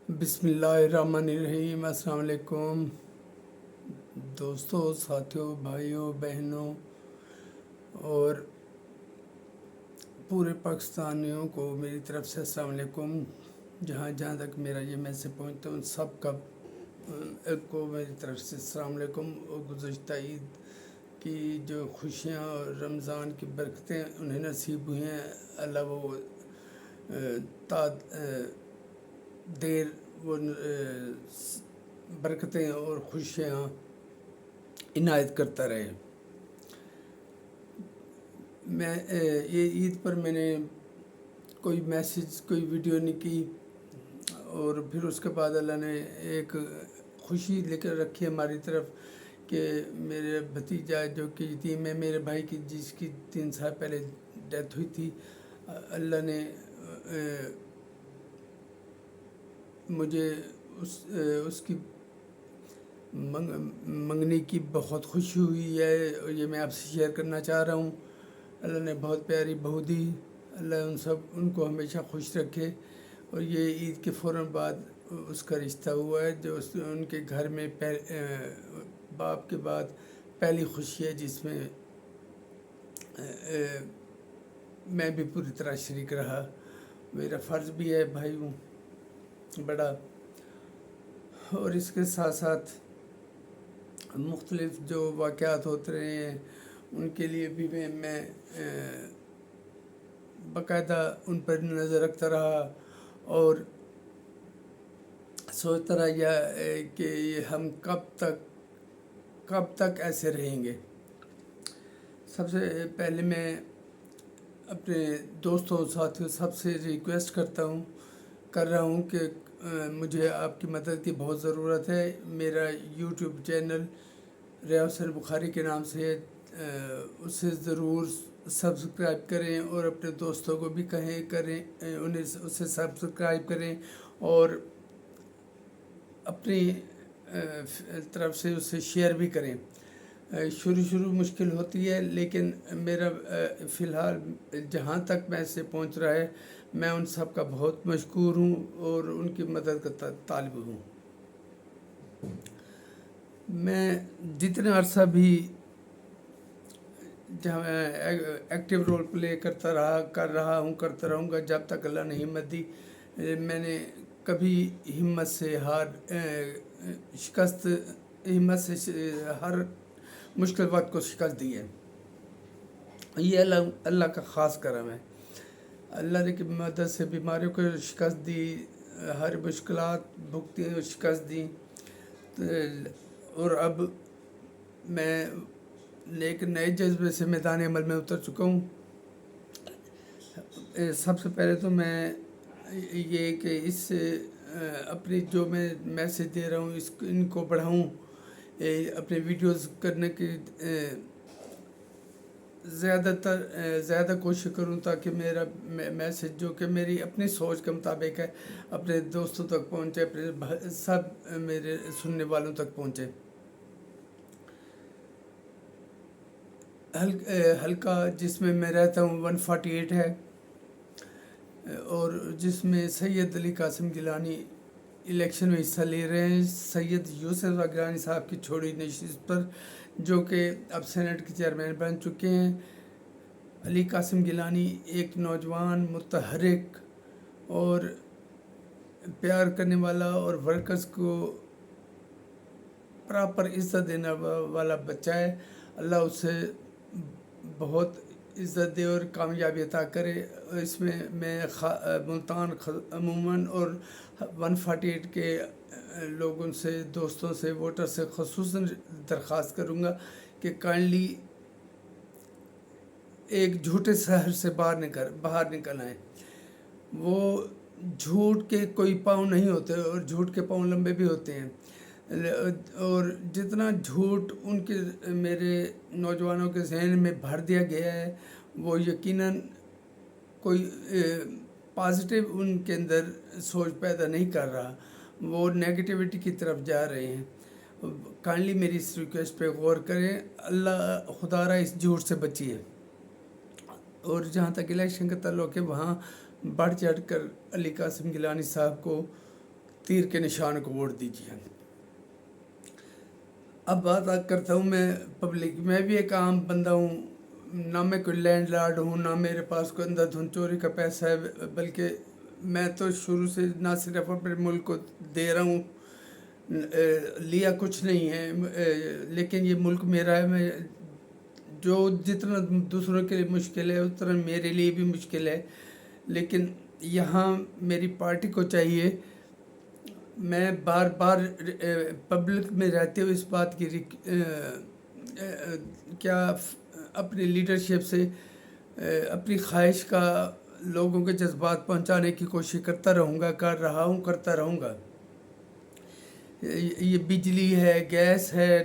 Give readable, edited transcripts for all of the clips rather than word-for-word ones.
بسم اللہ الرحمن الرحیم۔ السلام علیکم دوستوں، ساتھیوں، بھائیوں، بہنوں اور پورے پاکستانیوں کو میری طرف سے السلام علیکم۔ جہاں تک میرا یہ میسج پہنچتا ہوں سب کا کو میری طرف سے السلام علیکم۔ اور گزشتہ عید کی جو خوشیاں اور رمضان کی برکتیں انہیں نصیب ہوئی ہیں، اللہ وہ دیر وہ برکتیں اور خوشیاں عنایت کرتا رہے۔ میں یہ عید پر میں نے کوئی میسج کوئی ویڈیو نہیں کی، اور پھر اس کے بعد اللہ نے ایک خوشی لے کر رکھی ہماری طرف کہ میرے بھتیجا جو کہ یتیم ہے، میرے بھائی کی جس کی 3 سال پہلے ڈیتھ ہوئی تھی، اللہ نے مجھے اس کی منگنی کی بہت خوشی ہوئی ہے، اور یہ میں آپ سے شیئر کرنا چاہ رہا ہوں۔ اللہ نے بہت پیاری بہو دی، اللہ ان کو ہمیشہ خوش رکھے۔ اور یہ عید کے فوراً بعد اس کا رشتہ ہوا ہے، جو ان کے گھر میں باپ کے بعد پہلی خوشی ہے، جس میں میں بھی پوری طرح شریک رہا۔ میرا فرض بھی ہے، بھائی ہوں بڑا، اور اس کے ساتھ ساتھ مختلف جو واقعات ہوتے رہے ہیں ان کے لیے بھی میں باقاعدہ ان پر نظر رکھتا رہا، اور سوچتا رہا کہ ہم کب تک ایسے رہیں گے۔ سب سے پہلے میں اپنے دوستوں ساتھیوں سب سے ریکویسٹ کر رہا ہوں کہ مجھے آپ کی مدد کی بہت ضرورت ہے۔ میرا یوٹیوب چینل ریاض حسین بخاری کے نام سے ہے، اسے ضرور سبسکرائب کریں، اور اپنے دوستوں کو بھی کریں انہیں اسے سبسکرائب کریں، اور اپنی طرف سے اسے شیئر بھی کریں۔ شروع مشکل ہوتی ہے، لیکن میرا فی الحال جہاں تک میں سے پہنچ رہا ہے، میں ان سب کا بہت مشکور ہوں اور ان کی مدد کا طالب ہوں۔ میں جتنے عرصہ بھی ایکٹیو رول پلے کرتا رہوں گا جب تک اللہ نے ہمت دی۔ میں نے کبھی ہمت سے ہر مشکل وقت کو شکست دی ہے۔ یہ اللہ کا خاص کرم ہے۔ اللہ نے کی مدد سے بیماریوں کو شکست دی، ہر مشکلات بھگتی اور شکست دی، اور اب میں ایک نئے جذبے سے میدان عمل میں اتر چکا ہوں۔ سب سے پہلے تو میں یہ کہ اس سے اپنی جو میں میسج دے رہا ہوں ان کو بڑھاؤں، اپنے ویڈیوز کرنے کی زیادہ کوشش کروں، تاکہ میرا میسج جو کہ میری اپنی سوچ کے مطابق ہے اپنے دوستوں تک پہنچے، اپنے سب میرے سننے والوں تک پہنچے۔ حلقہ جس میں میں رہتا ہوں 148 ہے، اور جس میں سید علی قاسم گیلانی الیکشن میں حصہ لے رہے ہیں، سید یوسف گیلانی صاحب کی چھوڑی نشست پر، جو کہ اب سینٹ کے چیئرمین بن چکے ہیں۔ علی قاسم گیلانی ایک نوجوان متحرک اور پیار کرنے والا اور ورکرز کو پراپر عزت دینے والا بچہ ہے۔ اللہ اسے بہت عزت دے اور کامیابی عطا کرے۔ اس میں ملتان عموماً اور 148 کے لوگوں سے، دوستوں سے، ووٹر سے خصوصاً درخواست کروں گا کہ کائنڈلی ایک جھوٹے شہر سے باہر نکل آئیں۔ وہ جھوٹ کے کوئی پاؤں نہیں ہوتے، اور جھوٹ کے پاؤں لمبے بھی ہوتے ہیں، اور جتنا جھوٹ میرے نوجوانوں کے ذہن میں بھر دیا گیا ہے، وہ یقیناً کوئی پازیٹیو ان کے اندر سوچ پیدا نہیں کر رہا، وہ نیگیٹیوٹی کی طرف جا رہے ہیں۔ کائنڈلی میری اس ریکویسٹ پہ غور کریں، اللہ خدا را اس جھوٹ سے بچیے۔ اور جہاں تک الیکشن کا تعلق ہے، وہاں بڑھ چڑھ کر علی قاسم گیلانی صاحب کو تیر کے نشان کو ووٹ دیجیے۔ اب بات کرتا ہوں میں پبلک، میں بھی ایک عام بندہ ہوں، نہ میں کوئی لینڈ لارڈ ہوں، نہ میرے پاس کوئی اندھا دھند چوری کا پیسہ ہے، بلکہ میں تو شروع سے نہ صرف اپنے ملک کو دے رہا ہوں، لیا کچھ نہیں ہے، لیکن یہ ملک میرا ہے۔ میں جو جتنا دوسروں کے لیے مشکل ہے اتنا میرے لیے بھی مشکل ہے، لیکن یہاں میری پارٹی کو چاہیے، میں بار بار پبلک میں رہتے ہوئے اس بات کی کیا اپنی لیڈرشپ سے اپنی خواہش کا لوگوں کے جذبات پہنچانے کی کوشش کرتا رہوں گا، کر رہا ہوں، کرتا رہوں گا۔ یہ بجلی ہے، گیس ہے،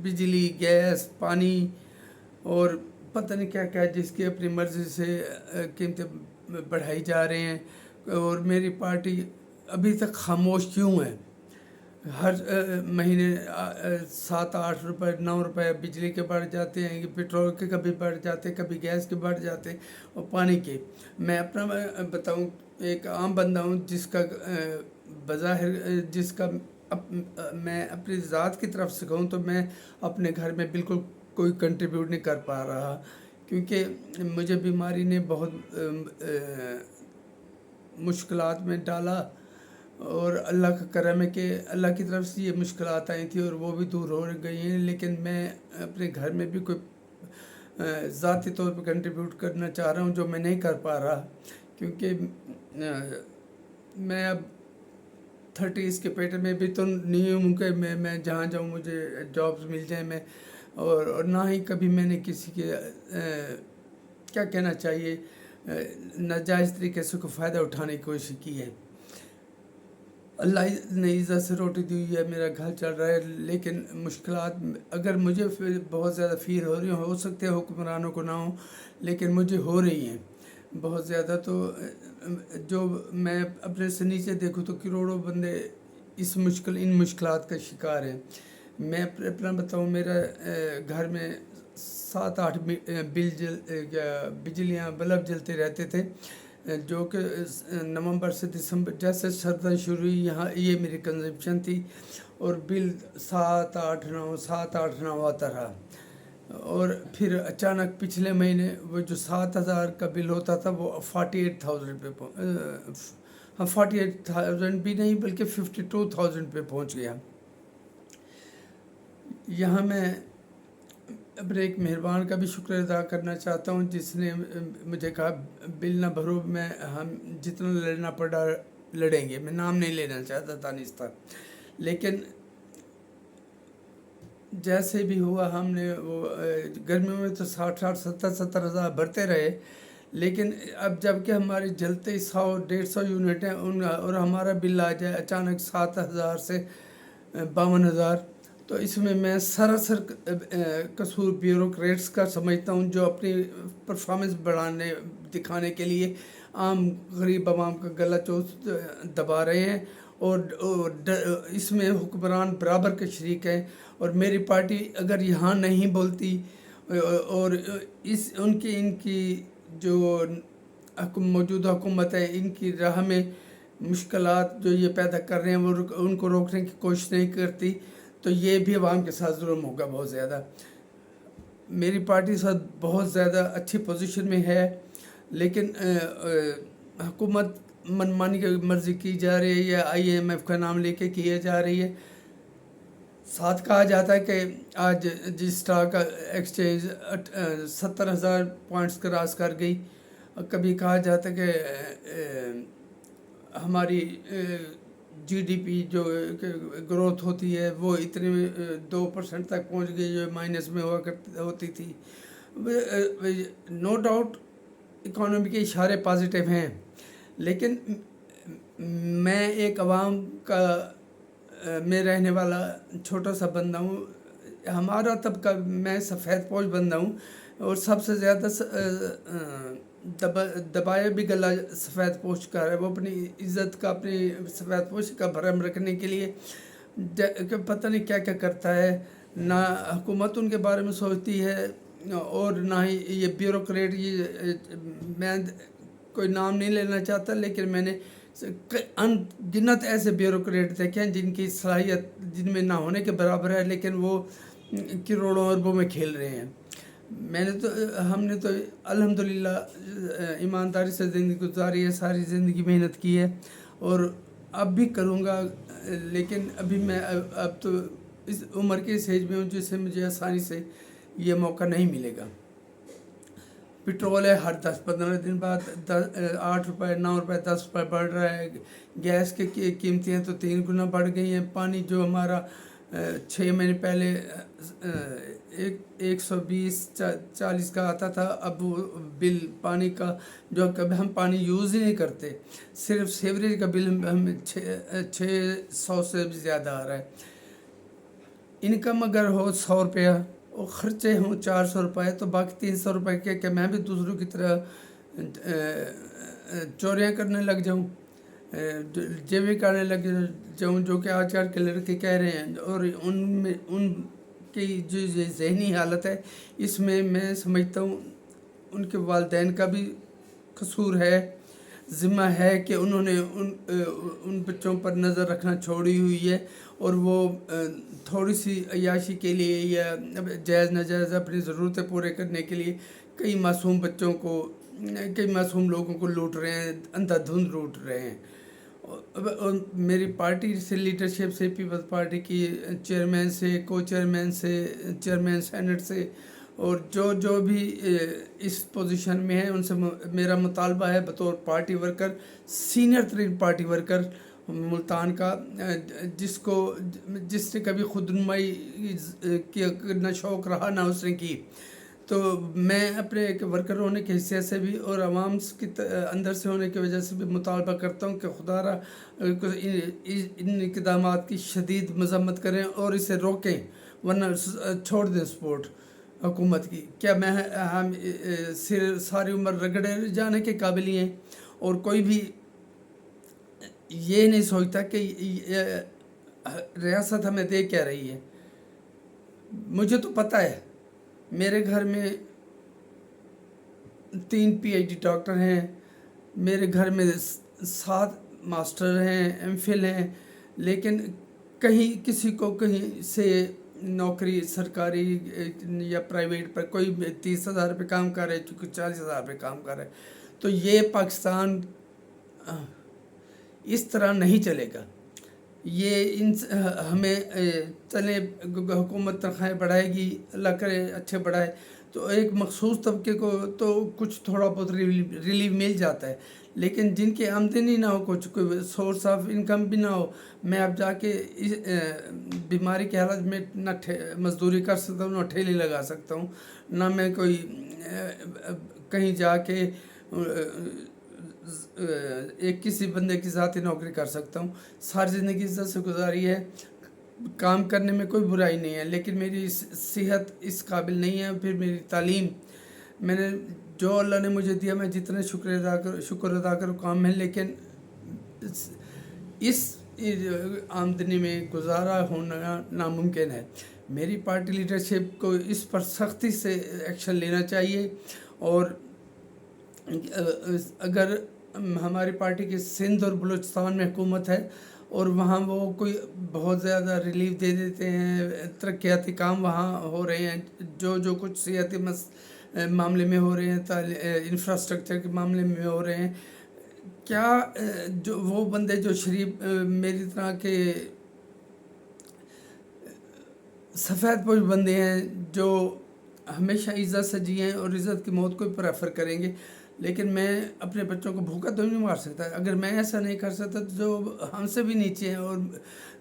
بجلی، گیس، پانی اور پتہ نہیں کیا کیا جس کی اپنی مرضی سے قیمتیں بڑھائی جا رہے ہیں، اور میری پارٹی ابھی تک خاموش کیوں ہے؟ ہر مہینے 7-8 روپے 9 روپے بجلی کے بڑھ جاتے ہیں، پیٹرول کے کبھی بڑھ جاتے ہیں، کبھی گیس کے بڑھ جاتے ہیں، اور پانی کے۔ میں اپنا بتاؤں، ایک عام بندہ ہوں جس کا بظاہر میں اپنی ذات کی طرف سے کہوں تو میں اپنے گھر میں بالکل کوئی کنٹریبیوٹ نہیں کر پا رہا، کیونکہ مجھے بیماری نے بہت مشکلات میں ڈالا، اور اللہ کا کرم ہے کہ اللہ کی طرف سے یہ مشکلات آئی تھی اور وہ بھی دور ہو گئی ہیں، لیکن میں اپنے گھر میں بھی کوئی ذاتی طور پہ کنٹریبیوٹ کرنا چاہ رہا ہوں جو میں نہیں کر پا رہا، کیونکہ میں اب 30 کے پیٹے میں بھی تو نہیں ہوں کہ میں جہاں جاؤں مجھے جابز مل جائیں، میں اور نہ ہی کبھی میں نے کسی کے کیا کہنا چاہیے ناجائز طریقے سے کوئی فائدہ اٹھانے کی کوشش کی ہے۔ اللہ نے عزت سے روٹی دی ہوئی ہے، میرا گھر چل رہا ہے، لیکن مشکلات اگر مجھے بہت زیادہ فیل ہو رہی ہیں، ہو سکتے ہیں حکمرانوں کو نہ ہوں، لیکن مجھے ہو رہی ہیں بہت زیادہ۔ تو جو میں اپنے سے نیچے دیکھوں تو کروڑوں بندے ان مشکلات کا شکار ہیں۔ میں اپنا بتاؤں، میرا گھر میں 7-8 بجلیاں بلب جلتے رہتے تھے، جو کہ نومبر سے دسمبر جیسے سردیاں شروع ہوئی، یہاں یہ میری کنزمپشن تھی، اور بل 7-8-9 آتا رہا، اور پھر اچانک پچھلے مہینے وہ جو 7,000 کا بل ہوتا تھا وہ 48,000 پہ 48,000 بھی نہیں بلکہ 52,000 پہ پہنچ گیا۔ یہاں میں اپنے ایک مہربان کا بھی شکر ادا کرنا چاہتا ہوں جس نے مجھے کہا بل نہ بھرو، ہم جتنا لڑنا پڑا لڑیں گے۔ میں نام نہیں لینا چاہتا دانستہ، لیکن جیسے بھی ہوا ہم نے وہ گرمیوں میں تو 60,000 70,000 بھرتے رہے، لیکن اب جب کہ ہمارے جلتے 100-150 یونٹ ہیں اور ہمارا بل آ جائے اچانک 7,000 سے 52,000، تو اس میں سراسر قصور بیوروکریٹس کا سمجھتا ہوں، جو اپنی پرفارمنس دکھانے کے لیے عام غریب عوام کا گلا چوس دبا رہے ہیں، اور اس میں حکمران برابر کے شریک ہیں، اور میری پارٹی اگر یہاں نہیں بولتی اور ان کی جو موجودہ حکومت ہے ان کی راہ میں مشکلات جو یہ پیدا کر رہے ہیں وہ ان کو روکنے کی کوشش نہیں کرتی، تو یہ بھی عوام کے ساتھ ظلم ہوگا بہت زیادہ۔ میری پارٹی ساتھ بہت زیادہ اچھی پوزیشن میں ہے، لیکن حکومت منمانی کی مرضی کی جا رہی ہے، یا IMF کا نام لے کے کیے جا رہی ہے۔ ساتھ کہا جاتا ہے کہ آج جس اسٹاک ایکسچینج 70,000 پوائنٹس کراس کر گئی، کبھی کہا جاتا ہے کہ ہماری GDP جو گروتھ ہوتی ہے وہ اتنے 2% تک پہنچ گئی جو مائنس میں ہوتی تھی۔ نو ڈاؤٹ اکانومی کے اشارے پازیٹیو ہیں، لیکن میں ایک عوام میں رہنے والا چھوٹا سا بندہ ہوں، ہمارا طبقہ، میں سفید پوش بندہ ہوں، اور سب سے زیادہ دبایا بھی گلا سفید پوش کا ہے۔ وہ اپنی عزت کا، اپنی سفید پوش کا بھرم رکھنے کے لیے پتہ نہیں کیا کیا کرتا ہے، نہ حکومت ان کے بارے میں سوچتی ہے اور نہ ہی یہ بیوروکریٹ۔ میں کوئی نام نہیں لینا چاہتا، لیکن میں نے ان گنت ایسے بیوروکریٹ دیکھیں جن کی صلاحیت جن میں نہ ہونے کے برابر ہے، لیکن وہ کروڑوں اربوں میں کھیل رہے ہیں۔ ہم نے تو الحمدللہ ایمانداری سے زندگی گزاری ہے، ساری زندگی محنت کی ہے اور اب بھی کروں گا، لیکن ابھی میں اب تو اس عمر کے اسٹیج میں ہوں جس سے مجھے آسانی سے یہ موقع نہیں ملے گا۔ پٹرول ہے ہر 10-15 دن بعد 8 روپے 9 روپے 10 روپے بڑھ رہا ہے، گیس کی قیمتیں تو 3 گنا بڑھ گئی ہیں، پانی جو ہمارا 6 مہینے پہلے 120-40 کا آتا تھا، اب وہ بل پانی کا جو کبھی ہم پانی یوز ہی نہیں کرتے، صرف سیوریج کا بل ہمیں 600 سے بھی زیادہ آ رہا ہے۔ انکم اگر ہو 100 روپیہ اور خرچے ہوں 400 روپے تو باقی 300 روپے کے کہ میں بھی دوسروں کی طرح چوریاں کرنے لگ جاؤں، جیبیں کرنے لگ جاؤں، جو کہ آج کل کے لڑکے کہہ رہے ہیں، اور ان کی جو ذہنی حالت ہے اس میں سمجھتا ہوں ان کے والدین کا بھی قصور ہے، ذمہ ہے کہ انہوں نے ان بچوں پر نظر رکھنا چھوڑی ہوئی ہے، اور وہ تھوڑی سی عیاشی کے لیے یا جائز ناجائز اپنی ضرورتیں پورے کرنے کے لیے کئی معصوم لوگوں کو لوٹ رہے ہیں، اندھا دھند لوٹ رہے ہیں۔ اور میری پارٹی سے، لیڈرشپ سے، پیپلز پارٹی کی چیئرمین سے، کو چیئرمین سے، چیئرمین سینٹ سے، اور جو بھی اس پوزیشن میں ہیں ان سے میرا مطالبہ ہے بطور پارٹی ورکر، سینئر ترین پارٹی ورکر ملتان کا، جس نے کبھی خود نمائی کی نہ شوق رہا نہ اس نے کی، تو میں اپنے ایک ورکر ہونے کی حیثیت سے بھی اور عوام کی اندر سے ہونے کی وجہ سے بھی مطالبہ کرتا ہوں کہ خدا را ان اقدامات کی شدید مذمت کریں اور اسے روکیں، ورنہ چھوڑ دیں سپورٹ حکومت کی۔ کیا ہم ساری عمر رگڑے جانے کے قابل ہی ہیں؟ اور کوئی بھی یہ نہیں سوچتا کہ ریاست ہمیں دے کیا رہی ہے۔ مجھے تو پتہ ہے، میرے گھر میں 3 PhD ڈاکٹر ہیں، میرے گھر میں 7 ماسٹر ہیں، MPhil ہیں، لیکن کہیں کسی کو کہیں سے نوکری سرکاری یا پرائیویٹ پر کوئی 30,000 روپے کام کر رہے ہے، 40,000 روپے کام کر رہے ہے، تو یہ پاکستان اس طرح نہیں چلے گا۔ یہ ہمیں چلے حکومت تنخواہیں بڑھائے گی، اللہ کرے اچھے بڑھائے، تو ایک مخصوص طبقے کو تو کچھ تھوڑا بہت ریلیف مل جاتا ہے، لیکن جن کی آمدنی نہ ہو، کوئی سورس آف انکم بھی نہ ہو، میں اب جا کے بیماری کی حالت میں نہ مزدوری کر سکتا ہوں، نہ ٹھیلی لگا سکتا ہوں، نہ میں کوئی کہیں جا کے ایک کسی بندے کی ذاتی نوکری کر سکتا ہوں۔ ساری زندگی عزت سے گزاری ہے، کام کرنے میں کوئی برائی نہیں ہے، لیکن میری صحت اس قابل نہیں ہے، پھر میری تعلیم، میں نے جو اللہ نے مجھے دیا میں جتنے شکر ادا کروں کام ہے، لیکن اس آمدنی میں گزارا ہونا ناممکن ہے۔ میری پارٹی لیڈرشپ کو اس پر سختی سے ایکشن لینا چاہیے، اور اگر ہماری پارٹی کے سندھ اور بلوچستان میں حکومت ہے اور وہاں وہ کوئی بہت زیادہ ریلیف دے دیتے ہیں، ترقیاتی کام وہاں ہو رہے ہیں، جو کچھ صحتی معاملے میں ہو رہے ہیں، انفراسٹرکچر کے معاملے میں ہو رہے ہیں، کیا جو وہ بندے جو شریف میری طرح کے سفید پوش بندے ہیں جو ہمیشہ عزت سے جئیں اور عزت کی موت کو پریفر کریں گے، لیکن میں اپنے بچوں کو بھوکا تو نہیں مار سکتا۔ اگر میں ایسا نہیں کر سکتا تو جو ہم سے بھی نیچے ہیں اور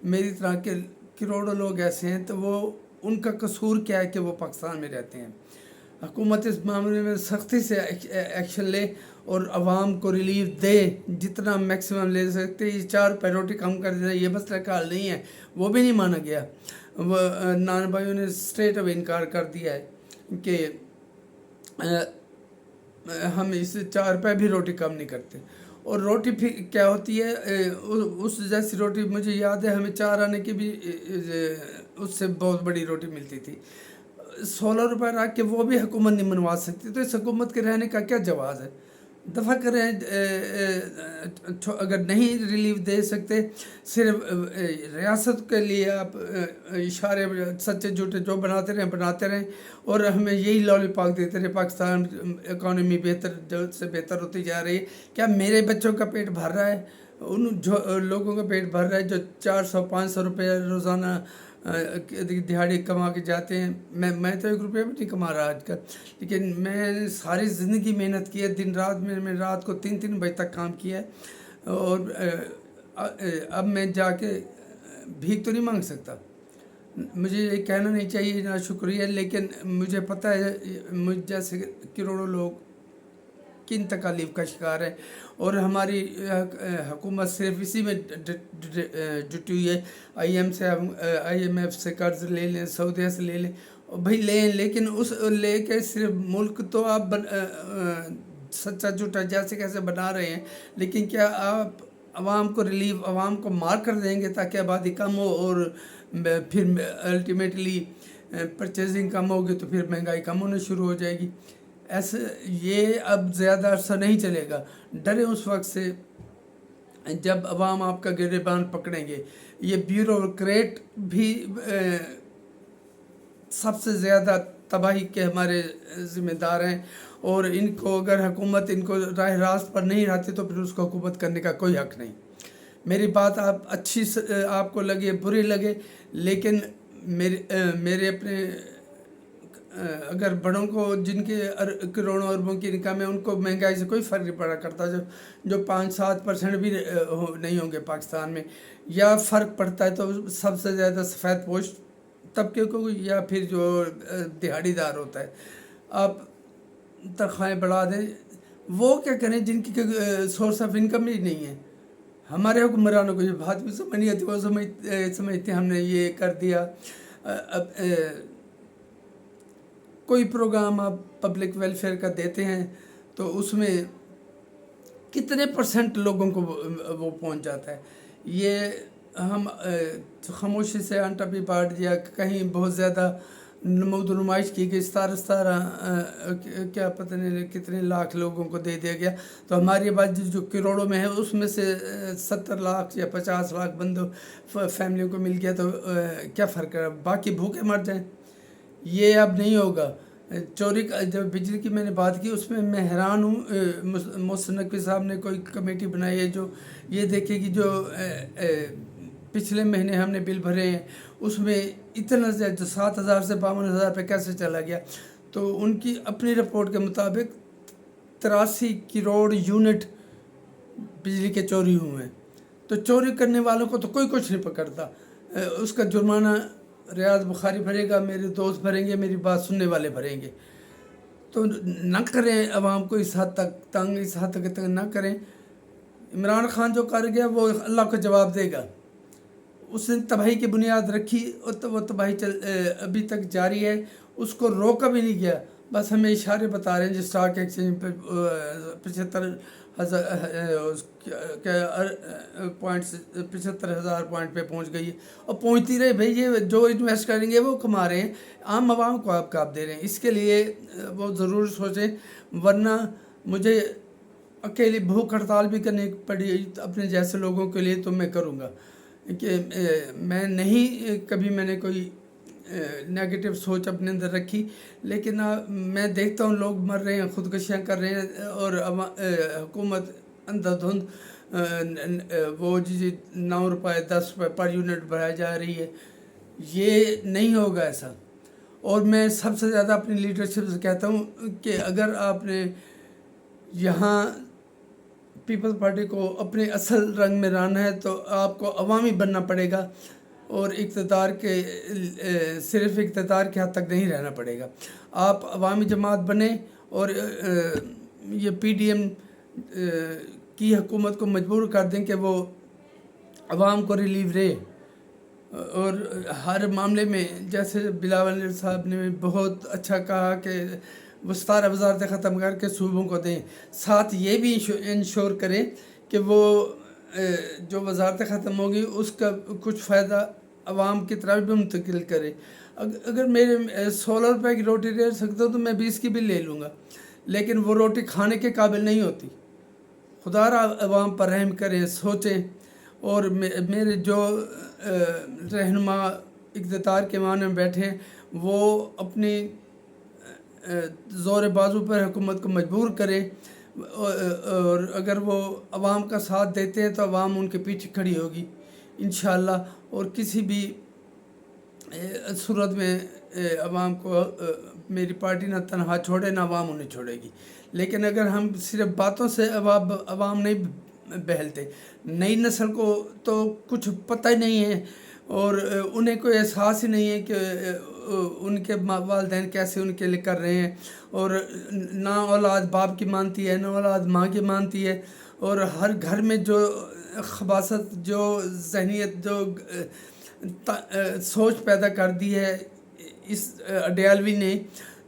میری طرح کے کروڑوں لوگ ایسے ہیں، تو وہ ان کا قصور کیا ہے کہ وہ پاکستان میں رہتے ہیں۔ حکومت اس معاملے میں سختی سے ایکشن لے اور عوام کو ریلیف دے، جتنا میکسیمم لے سکتے۔ یہ 4 روپے روٹی کم کر دینا یہ مسئلہ کا حل نہیں ہے، وہ بھی نہیں مانا گیا۔ وہ نان بھائیوں نے اسٹریٹ اوے انکار کر دیا ہے کہ ہم اس 4 روپے بھی روٹی کم نہیں کرتے۔ اور روٹی پھر کیا ہوتی ہے، اس جیسی روٹی مجھے یاد ہے ہمیں 4 آنے کی بھی اس سے بہت بڑی روٹی ملتی تھی، 16 روپے رکھ کے وہ بھی حکومت نہیں منوا سکتی، تو اس حکومت کے رہنے کا کیا جواز ہے؟ دفع کریں. اگر نہیں ریلیف دے سکتے صرف ریاست کے لیے آپ اشارے سچے جھوٹے جو بناتے رہیں اور ہمیں یہی لالی پاک دیتے رہے. پاکستان اکانومی بہتر سے بہتر ہوتی جا رہی ہے. کیا میرے بچوں کا پیٹ بھر رہا ہے؟ ان لوگوں کا پیٹ بھر رہا ہے جو 400-500 روپے روزانہ دہاڑی کما کے جاتے ہیں. میں تو 1 روپیہ بھی نہیں کما رہا آج کل، لیکن میں نے ساری زندگی محنت کی ہے. دن رات میں رات کو 3 بجے تک کام کیا ہے، اور اب میں جا کے بھیک تو نہیں مانگ سکتا. مجھے یہ کہنا نہیں چاہیے نا شکریہ، لیکن مجھے پتہ ہے مجھ جیسے کروڑوں لوگ کن تکالیف کا شکار ہے، اور ہماری حکومت صرف اسی میں ڈٹی ہوئی ہے. IMF سے قرض لے لیں، سعودیہ سے لے لیں، بھائی لیں، لیکن اس لے کے صرف ملک تو آپ سچا جھوٹا جیسے کیسے بنا رہے ہیں، لیکن کیا آپ عوام کو ریلیف، عوام کو مار کر دیں گے تاکہ آبادی کم ہو، اور پھر الٹیمیٹلی پرچیزنگ کم ہوگی تو پھر مہنگائی کم ہونا شروع ہو جائے گی. ایسے یہ اب زیادہ عرصہ نہیں چلے گا. ڈرے اس وقت سے جب عوام آپ کا گریبان پکڑیں گے. یہ بیوروکریٹ بھی سب سے زیادہ تباہی کے ہمارے ذمہ دار ہیں، اور ان کو اگر حکومت ان کو راہ راست پر نہیں لاتی تو پھر اس کو حکومت کرنے کا کوئی حق نہیں. میری بات اچھی آپ کو لگے بری لگے، لیکن میرے اپنے اگر بڑوں کو جن کے کروڑوں اربوں کی انکم ہے ان کو مہنگائی سے کوئی فرق نہیں پڑا کرتا، جو 5-7% بھی نہیں ہوں گے پاکستان میں، یا فرق پڑتا ہے تو سب سے زیادہ سفید پوش طبقے کو یا پھر جو دہاڑی دار ہوتا ہے. آپ تنخواہیں بڑھا دیں، وہ کیا کریں جن کی سورس آف انکم ہی نہیں ہے. ہمارے حکمرانوں کو یہ بات بھی سمجھ نہیں آتی، وہ سمجھتے ہم نے یہ کر دیا. اب کوئی پروگرام آپ پبلک ویلفیئر کا دیتے ہیں تو اس میں کتنے % لوگوں کو وہ پہنچ جاتا ہے. یہ ہم خاموشی سے انٹا بھی بانٹ دیا، کہیں بہت زیادہ نمود و نمائش کی گئی، 17 کیا پتہ نہیں کتنے لاکھ لوگوں کو دے دیا گیا. تو ہماری آبادی جو کروڑوں میں ہے اس میں سے 70 لاکھ یا 50 لاکھ بندوں فیملیوں کو مل گیا، تو کیا فرق ہے؟ باقی بھوکے مر جائیں. یہ اب نہیں ہوگا. چوری جب بجلی کی میں نے بات کی اس میں حیران ہوں. محسن نقوی صاحب نے کوئی کمیٹی بنائی ہے جو یہ دیکھے کہ جو پچھلے مہینے ہم نے بل بھرے ہیں اس میں اتنا زیادہ 7,000 سے 52,000 پہ کیسے چلا گیا. تو ان کی اپنی رپورٹ کے مطابق 83 کروڑ یونٹ بجلی کے چوری ہوئے ہیں. تو چوری کرنے والوں کو تو کوئی کچھ نہیں پکڑتا. اس کا جرمانہ ریاض بخاری بھرے گا، میرے دوست بھریں گے، میری بات سننے والے بھریں گے. تو نہ کریں عوام کو اس حد تک تنگ، اس حد تک نہ کریں. عمران خان جو کر گیا وہ اللہ کو جواب دے گا. اس نے تباہی کی بنیاد رکھی اور وہ تباہی ابھی تک جاری ہے، اس کو روکا بھی نہیں گیا. بس ہمیں اشارے بتا رہے ہیں. جو اسٹاک ایکسچینج پہ 75,000 پوائنٹ پہ پہنچ گئی ہے، اور پہنچتی رہے. بھائی یہ جو انویسٹ کریں گے وہ کما رہے ہیں، عام عوام کو آپ دے رہے ہیں. اس کے لیے وہ ضرور سوچیں، ورنہ مجھے اکیلی بھوک ہڑتال بھی کرنی پڑی اپنے جیسے لوگوں کے لیے تو میں کروں گا. کہ میں نہیں کبھی میں نے کوئی نیگیٹو سوچ اپنے اندر رکھی، لیکن میں دیکھتا ہوں لوگ مر رہے ہیں، خودکشیاں کر رہے ہیں، اور حکومت اندھا دھند وہ 9 روپے 10 روپے پر یونٹ بڑھائی جا رہی ہے. یہ نہیں ہوگا ایسا. اور میں سب سے زیادہ اپنی لیڈرشپ سے کہتا ہوں کہ اگر آپ نے یہاں پیپلز پارٹی کو اپنے اصل رنگ میں لانا ہے تو آپ کو عوامی بننا پڑے گا، اور صرف اقتدار کے حد تک نہیں رہنا پڑے گا. آپ عوامی جماعت بنیں اور یہ PDM کی حکومت کو مجبور کر دیں کہ وہ عوام کو ریلیف دے. اور ہر معاملے میں جیسے بلاول صاحب نے بہت اچھا کہا کہ وہ 17 وزارتیں ختم کر کے صوبوں کو دیں، ساتھ یہ بھی انشور کریں کہ وہ جو وزارتیں ختم ہوگی اس کا کچھ فائدہ عوام کی طرف بھی منتقل کرے. اگر میرے 16 روپے کی روٹی لے سکتا ہوں تو میں 20 کی بھی لے لوں گا، لیکن وہ روٹی کھانے کے قابل نہیں ہوتی۔ خدا را عوام پر رحم کریں، سوچیں، اور میرے جو رہنما اقتدار کے معنی میں بیٹھے وہ اپنی زور بازو پر حکومت کو مجبور کرے، اور اگر وہ عوام کا ساتھ دیتے ہیں تو عوام ان کے پیچھے کھڑی ہوگی انشاءاللہ، اور کسی بھی صورت میں عوام کو میری پارٹی نہ تنہا چھوڑے، نہ عوام انہیں چھوڑے گی۔ لیکن اگر ہم صرف باتوں سے عوام نہیں بہلتے، نئی نسل کو تو کچھ پتہ ہی نہیں ہے، اور انہیں کوئی احساس ہی نہیں ہے کہ ان کے والدین کیسے ان کے لیے کر رہے ہیں، اور نہ اولاد باپ کی مانتی ہے، نہ اولاد ماں کی مانتی ہے، اور ہر گھر میں جو خباثت، جو ذہنیت، جو سوچ پیدا کر دی ہے اس اڈیالوی نے،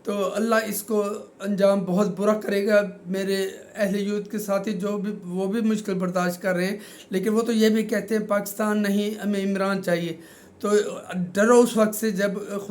تو اللہ اس کو انجام بہت برا کرے گا۔ میرے اہل یوتھ کے ساتھی جو بھی وہ بھی مشکل برداشت کر رہے ہیں، لیکن وہ تو یہ بھی کہتے ہیں پاکستان نہیں، ہمیں عمران چاہیے۔ تو ڈرو اس وقت سے جب